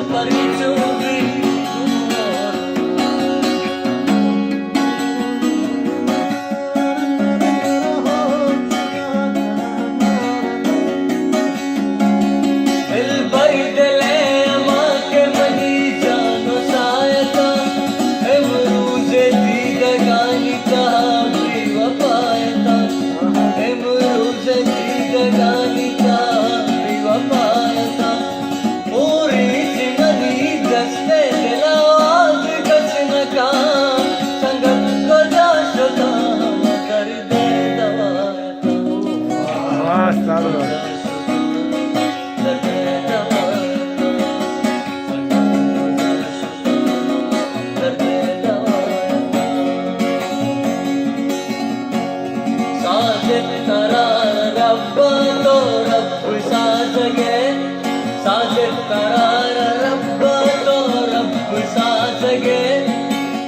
परिचूगी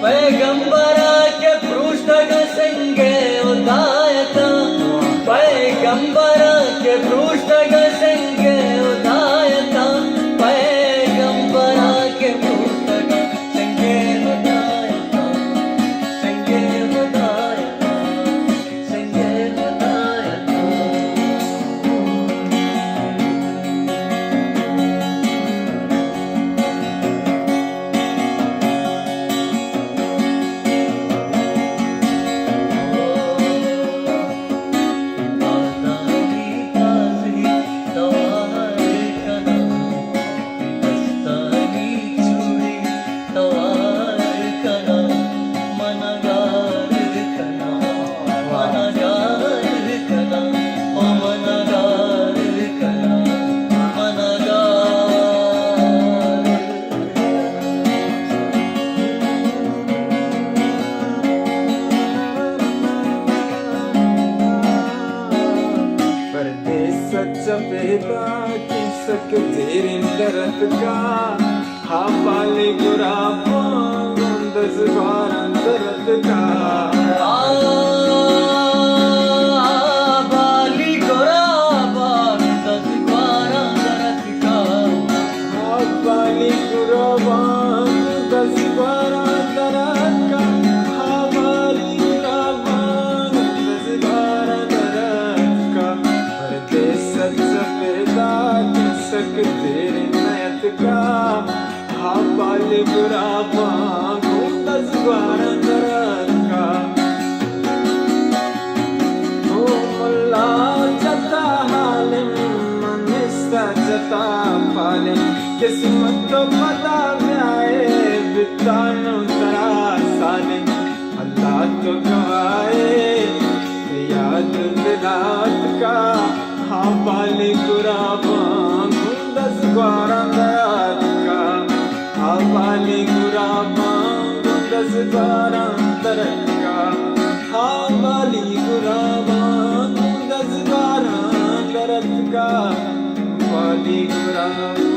पैगंबरा के पृष्ठ संगे उदायता पैगंबरा के पृष्ठ संगे उदायता पैगंबरा के पृष्ठ संगे उदायता संगे उदायता संगे उदायता सफेदा की सक तेरे दर्द का हावाले गुराबा गुंदज बारन दर्द का बाली गुराबा गुंदज बारन दर्द का हावाले गुराबा गुंदज बारन दर्द का हावाले गुराबा गुंदज बारन दर्द का परदेस सफेदा की सक तेरे नयत का हावाले गुराबा गुंदज बारन दर्द का ओ मुल्ला जता हालिम मनिस्ता जता फालिम किस्मत तो पता में आए बितानो तरा सालिम अल्लाह तो गवाए याद दिलात का हावाले गुराबा गुंदज बारन दर्द का हावाले गुराबा गुंदज बारन दर्द का हावाले गुराबा गुंदज बारन दर्द का हावाले गुराबा